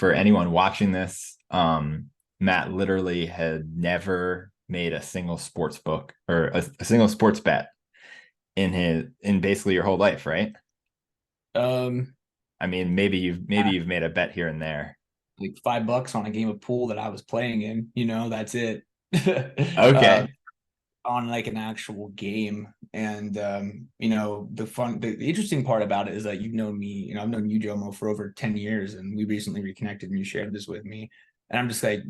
for anyone watching this, Matt literally had never made a single sports book or a single sports bet in basically your whole life, right? Um, I mean, maybe you've made a bet here and there. like $5 on a game of pool that I was playing in, that's it. uh, Okay. on like an actual game. And the interesting part about it is that you've known me, I've known you, Jomo, for over 10 years, and we recently reconnected and you shared this with me. And I'm just like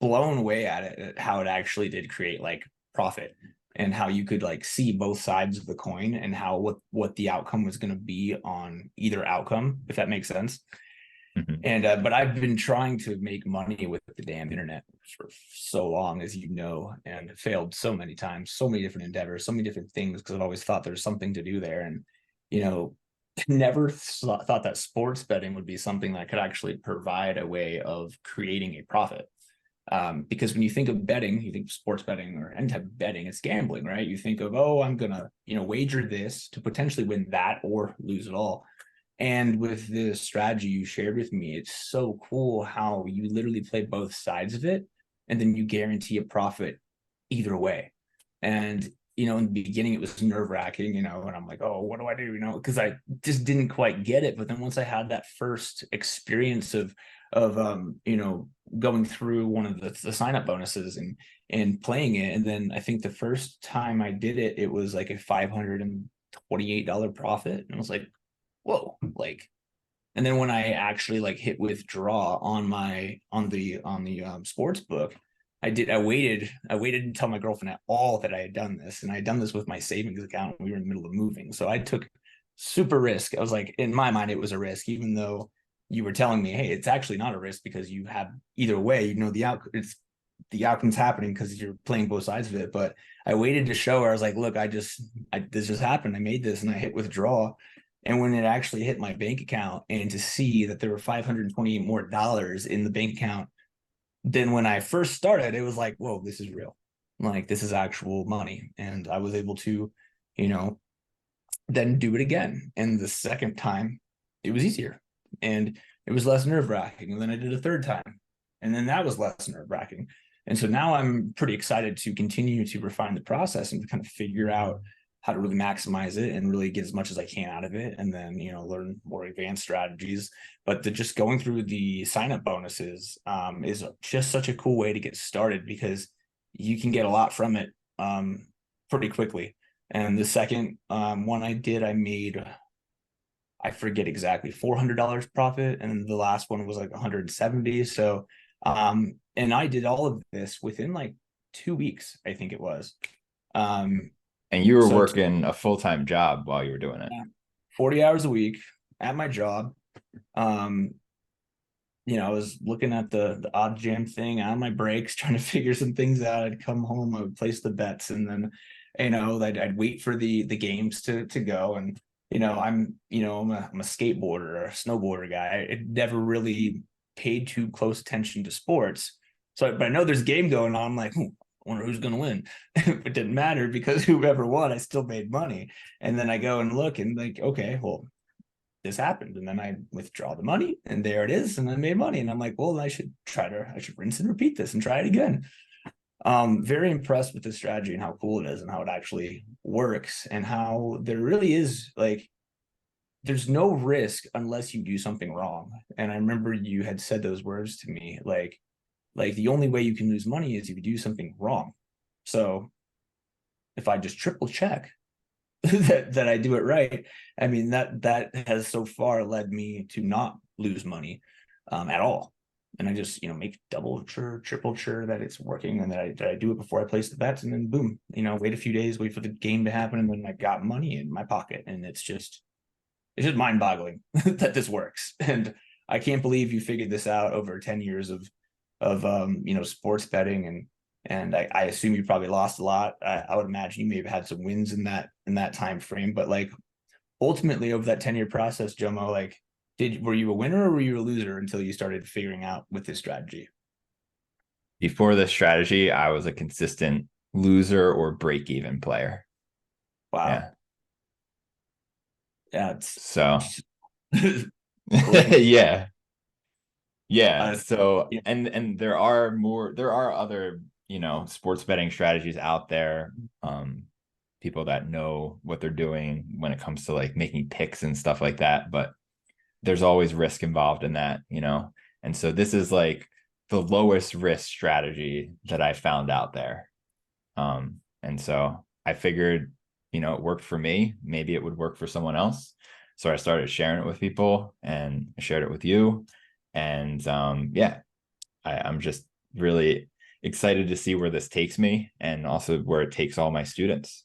blown away at it, at how it actually did create like profit and how you could like see both sides of the coin and how what the outcome was going to be on either outcome, if that makes sense. Mhm. And but I've been trying to make money with the damn internet for so long, as you know, and failed so many times, so many different endeavors, so many different things, because I've always thought there's something to do there. And, you know, never thought that sports betting would be something that could actually provide a way of creating a profit. Because when you think of betting, you think of sports betting or any type of betting, it's gambling, right? You think of, oh, I'm gonna, wager this to potentially win that or lose it all. And with the strategy you shared with me, it's so cool how you literally play both sides of it and then you guarantee a profit either way. And, in the beginning, it was nerve wracking, and I'm like, oh, what do I do? Because I just didn't quite get it. But then once I had that first experience of going through one of the sign up bonuses and playing it. And then I think the first time I did it, it was like a $528 profit. And I was like, whoa, like. And then when I actually like hit withdraw on the sports book, I waited and tell my girlfriend at all that I had done this, and I had done this with my savings account. We were in the middle of moving, so I took super risk. I was like, in my mind, it was a risk, even though you were telling me, hey, it's actually not a risk because you have either way, the outcome's happening because you're playing both sides of it. But I waited to show her. I was like, look, this just happened. I made this and I hit withdraw. And when it actually hit my bank account, and to see that there were $528 more in the bank account than when I first started, it was like, whoa, this is real. Like, this is actual money. And I was able to, you know, then do it again. And the second time, it was easier and it was less nerve wracking. And then I did a third time, and then that was less nerve wracking. And so now I'm pretty excited to continue to refine the process and to kind of figure out how to really maximize it and really get as much as I can out of it. And then, learn more advanced strategies. But just going through the sign up bonuses is just such a cool way to get started, because you can get a lot from it pretty quickly. And the second one I did, I made, I forget exactly, $400 profit, and the last one was like 170. So, and I did all of this within like 2 weeks, I think it was. Um, And you were so working a full-time job while you were doing it. 40 hours a week at my job. Um, I was looking at the odd jam thing on my breaks, trying to figure some things out. I'd come home, I would place the bets, and then, I'd wait for the games to go. And, I'm a skateboarder or a snowboarder guy. I never really paid too close attention to sports. So, but I know there's a game going on. I'm like, I wonder who's going to win. It didn't matter, because whoever won, I still made money. And then I go and look and like, okay, well, this happened, and then I withdraw the money and there it is, and I made money. And I'm like, well, I should rinse and repeat this and try it again. Very impressed with this strategy and how cool it is and how it actually works, and how there really is like, there's no risk unless you do something wrong. And I remember you had said those words to me, like the only way you can lose money is if you do something wrong. So if I just triple check that I do it right, I mean, that has so far led me to not lose money at all. And I just, make double sure, triple sure that it's working, and that I do it before I place the bets, and then boom, wait a few days, wait for the game to happen, and then I got money in my pocket. And it's just mind boggling that this works. And I can't believe you figured this out over 10 years of sports betting. And I assume you probably lost a lot. I would imagine you may have had some wins in that time frame, but like, ultimately over that 10-year process, Jomo, like, were you a winner or were you a loser until you started figuring out with this strategy? Before this strategy, I was a consistent loser or break-even player. Wow. Yeah. Yeah, it's So, looking. yeah. Yeah. Uh, So yeah, there are other, sports betting strategies out there. Um, People that know what they're doing when it comes to like making picks and stuff like that. But there's always risk involved in that. And so this is like the lowest risk strategy that I found out there. And so I figured, it worked for me. Maybe it would work for someone else. So I started sharing it with people and I shared it with you. And yeah, I'm just really excited to see where this takes me and also where it takes all my students.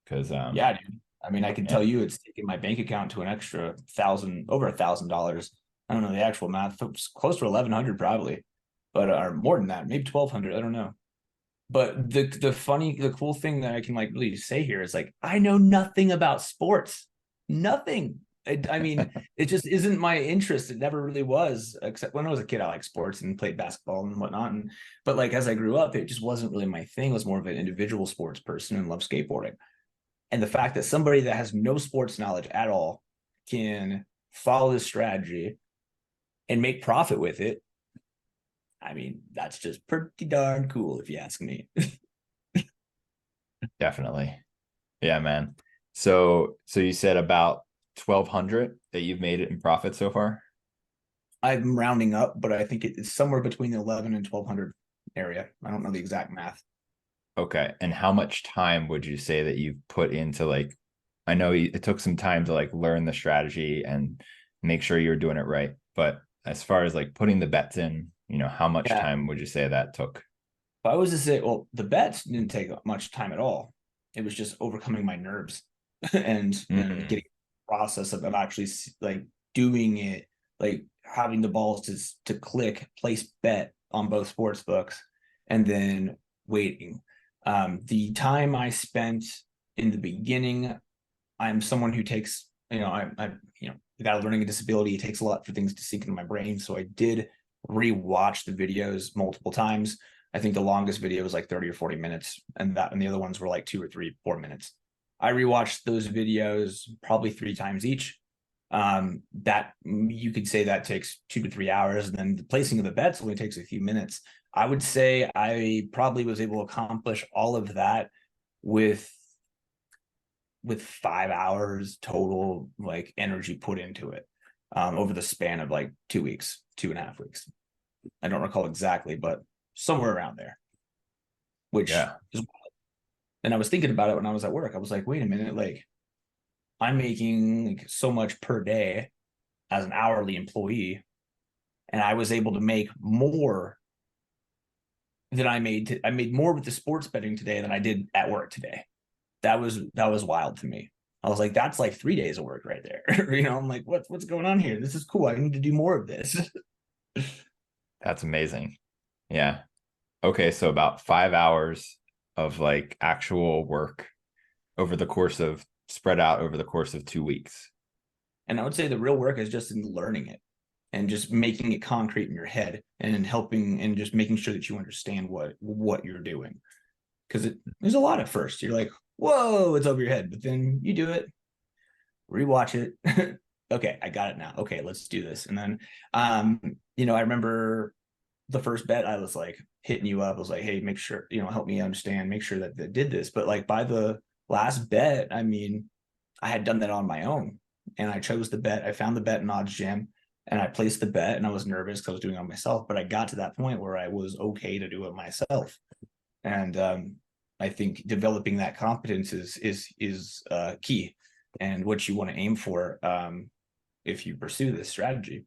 Because yeah, dude. I mean, I can tell yeah, you it's taken my bank account to an extra thousand, over $1,000. I don't know the actual math. It was close to 1,100 probably, but or more than that, maybe 1,200. I don't know. But the cool thing that I can like really say here is like I know nothing about sports, nothing. I mean, it just isn't my interest. It never really was. Except when I was a kid, I liked sports and played basketball and whatnot. But like as I grew up, it just wasn't really my thing. I was more of an individual sports person and loved skateboarding. And the fact that somebody that has no sports knowledge at all can follow this strategy and make profit with it, I mean, that's just pretty darn cool if you ask me. definitely. Yeah, man. So you said about 1,200 that you've made it in profit so far? I'm rounding up, but I think it's somewhere between the 11 and 1,200 area. I don't know the exact math. Okay. And how much time would you say that you've put into like, I know it took some time to like learn the strategy and make sure you're doing it right. But as far as like putting the bets in, how much Yeah. time would you say that took? If I was to say, well, the bets didn't take much time at all. It was just overcoming my nerves and Mm, getting the process of actually like doing it, like having the balls to click, place bet on both sports books, and then waiting. The time I spent in the beginning, I'm someone who takes, I got a learning disability. It takes a lot for things to sink into my brain. So I did rewatch the videos multiple times. I think the longest video was like 30 or 40 minutes, and the other ones were like 2 or 3, 4 minutes. I rewatched those videos probably 3 times each. That you could say that takes 2 to 3 hours, and then the placing of the bets only takes a few minutes. I would say I probably was able to accomplish all of that with 5 hours total like energy put into it over the span of like 2 weeks, 2.5 weeks. I don't recall exactly, but somewhere around there, which yeah. is, and I was thinking about it when I was at work. I was like, wait a minute, like I'm making like so much per day as an hourly employee, and I was able to make more than I made more with the sports betting today than I did at work today. That was wild to me. I was like, that's like 3 days of work right there. I'm like, what's going on here? This is cool. I need to do more of this. That's amazing. Yeah. Okay. So about 5 hours of like actual work over the course of spread out over the course of 2 weeks. And I would say the real work is just in learning it and just making it concrete in your head and helping and just making sure that you understand what you're doing. Because there's a lot at first. You're like, whoa, it's over your head. But then you do it, rewatch it. Okay, I got it now. Okay, let's do this. And then I remember the first bet I was like hitting you up. I was like, hey, make sure, help me understand, make sure that they did this. But like by the last bet, I mean, I had done that on my own and I chose the bet. I found the bet in Odds Jam and I placed the bet and I was nervous because I was doing it on myself, but I got to that point where I was okay to do it myself. And I think developing that competence is key and what you want to aim for if you pursue this strategy.